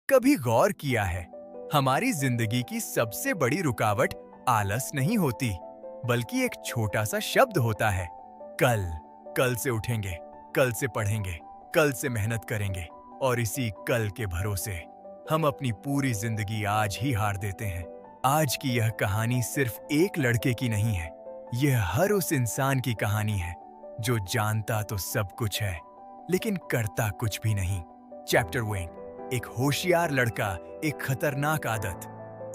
कभी गौर किया है, हमारी जिंदगी की सबसे बड़ी रुकावट आलस नहीं होती, बल्कि एक छोटा सा शब्द होता है, कल। कल से उठेंगे, कल से पढ़ेंगे, कल से मेहनत करेंगे, और इसी कल के भरोसे हम अपनी पूरी जिंदगी आज ही हार देते हैं। आज की यह कहानी सिर्फ एक लड़के की नहीं है, यह हर उस इंसान की कहानी है जो जानता तो सब कुछ है, लेकिन करता कुछ भी नहीं। चैप्टर 1। एक होशियार लड़का, एक खतरनाक आदत।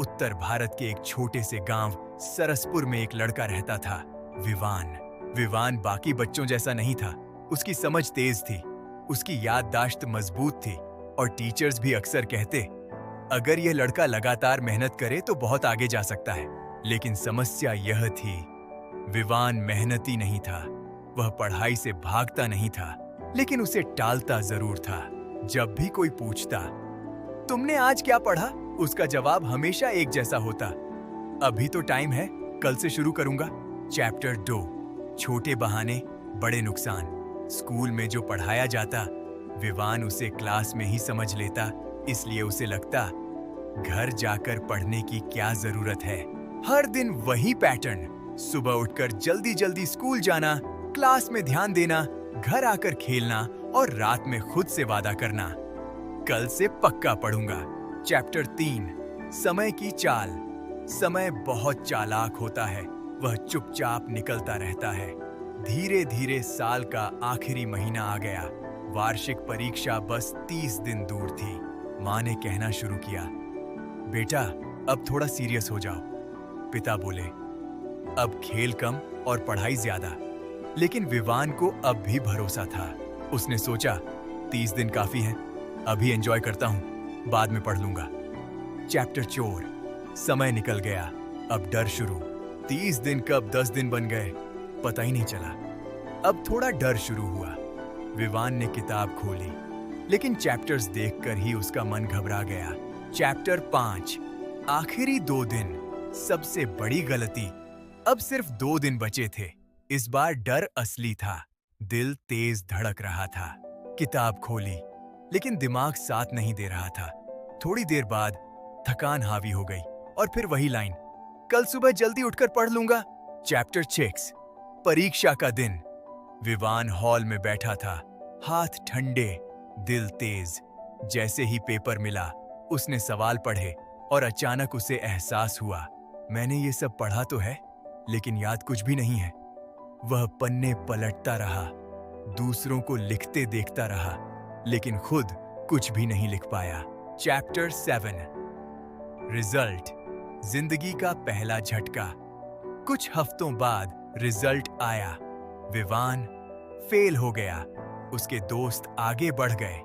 उत्तर भारत के एक छोटे से गांव सरसपुर में एक लड़का रहता था, विवान। विवान बाकी बच्चों जैसा नहीं था। उसकी समझ तेज थी, उसकी याददाश्त मजबूत थी, और टीचर्स भी अक्सर कहते, अगर यह लड़का लगातार मेहनत करे तो बहुत आगे जा सकता है। लेकिन समस्या यह थी, विवान मेहनती नहीं था। वह पढ़ाई से भागता नहीं था, लेकिन उसे टालता जरूर था। जब भी कोई पूछता, तुमने आज क्या पढ़ा, उसका जवाब हमेशा एक जैसा होता, अभी तो टाइम है, कल से शुरू करूंगा। चैप्टर 2। छोटे बहाने, बड़े नुकसान। स्कूल में जो पढ़ाया जाता, विवान उसे क्लास में ही समझ लेता, इसलिए उसे लगता, घर जाकर पढ़ने की क्या जरूरत है। हर दिन वही पैटर्न, सुबह उठकर जल्दी जल्दी स्कूल जाना, क्लास में ध्यान देना, घर आकर खेलना, और रात में खुद से वादा करना, कल से पक्का पढ़ूंगा। चैप्टर 3। समय की चाल। समय बहुत चालाक होता है, वह चुपचाप निकलता रहता है। धीरे धीरे साल का आखिरी महीना आ गया। वार्षिक परीक्षा बस 30 दिन दूर थी। माँ ने कहना शुरू किया, बेटा अब थोड़ा सीरियस हो जाओ। पिता बोले, अब खेल कम और पढ़ाई ज्यादा। लेकिन विवान को अब भी भरोसा था। उसने सोचा, 30 दिन काफी हैं, अभी एंजॉय करता हूं, बाद में पढ़ लूंगा। चैप्टर 4। समय निकल गया, अब डर शुरू। 30 दिन कब 10 दिन बन गए, पता ही नहीं चला। अब थोड़ा डर शुरू हुआ। विवान ने किताब खोली, लेकिन चैप्टर्स देखकर ही उसका मन घबरा गया। चैप्टर 5। आखिरी 2 दिन। सबसे बड़ी गलती। अब सिर्फ 2 दिन बचे थे। इस बार डर असली था, दिल तेज धड़क रहा था। किताब खोली, लेकिन दिमाग साथ नहीं दे रहा था। थोड़ी देर बाद थकान हावी हो गई, और फिर वही लाइन, कल सुबह जल्दी उठकर पढ़ लूंगा। चैप्टर 6। परीक्षा का दिन। विवान हॉल में बैठा था, हाथ ठंडे, दिल तेज। जैसे ही पेपर मिला, उसने सवाल पढ़े, और अचानक उसे एहसास हुआ, मैंने ये सब पढ़ा तो है, लेकिन याद कुछ भी नहीं है। वह पन्ने पलटता रहा, दूसरों को लिखते देखता रहा, लेकिन खुद कुछ भी नहीं लिख पाया। चैप्टर 7। रिजल्ट। जिंदगी का पहला झटका। कुछ हफ्तों बाद रिजल्ट आया। विवान फेल हो गया। उसके दोस्त आगे बढ़ गए,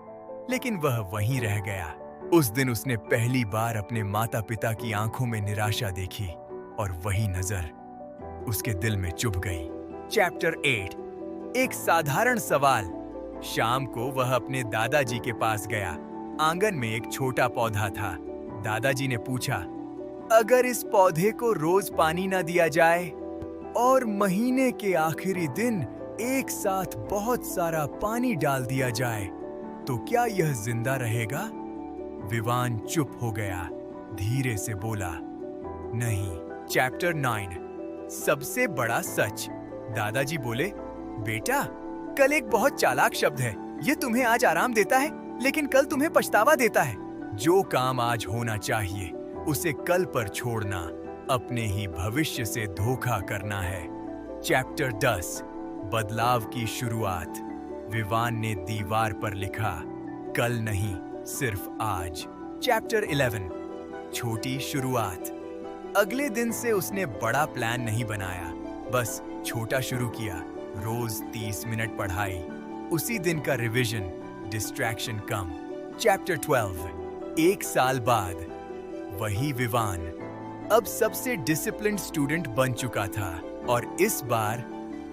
लेकिन वह वहीं रह गया। उस दिन उसने पहली बार अपने माता पिता की आंखों में निराशा देखी, और वही नजर उसके दिल में चुभ गई। चैप्टर 8। एक साधारण सवाल। शाम को वह अपने दादाजी के पास गया। आंगन में एक छोटा पौधा था। दादाजी ने पूछा, अगर इस पौधे को रोज पानी न दिया जाए, और महीने के आखिरी दिन एक साथ बहुत सारा पानी डाल दिया जाए, तो क्या यह जिंदा रहेगा? विवान चुप हो गया, धीरे से बोला, नहीं। चैप्टर 9। सबसे बड़ा सच। दादाजी बोले, बेटा कल एक बहुत चालाक शब्द है, ये तुम्हें आज आराम देता है, लेकिन कल तुम्हें पछतावा देता है। जो काम आज होना चाहिए, उसे कल पर छोड़ना अपने ही भविष्य से धोखा करना है। चैप्टर 10। बदलाव की शुरुआत। विवान ने दीवार पर लिखा, कल नहीं, सिर्फ आज। चैप्टर 11। छोटी शुरुआत। अगले दिन से उसने बड़ा प्लान नहीं बनाया, बस छोटा शुरू किया। रोज 30 मिनट पढ़ाई, उसी दिन का रिवीजन, डिस्ट्रैक्शन कम। चैप्टर 12। 1 साल बाद। वही विवान अब सबसे डिसिप्लिन्ड स्टूडेंट बन चुका था, और इस बार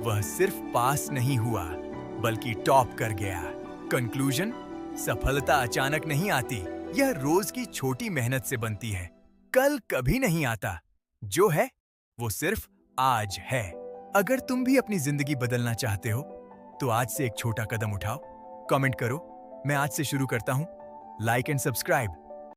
वह सिर्फ पास नहीं हुआ, बल्कि टॉप कर गया। कंक्लूजन। सफलता अचानक नहीं आती, यह रोज की छोटी मेहनत से बनती है। कल कभी नहीं आता, जो है वो सिर्फ आज है। अगर तुम भी अपनी जिंदगी बदलना चाहते हो, तो आज से एक छोटा कदम उठाओ। कमेंट करो, मैं आज से शुरू करता हूं। Like and subscribe.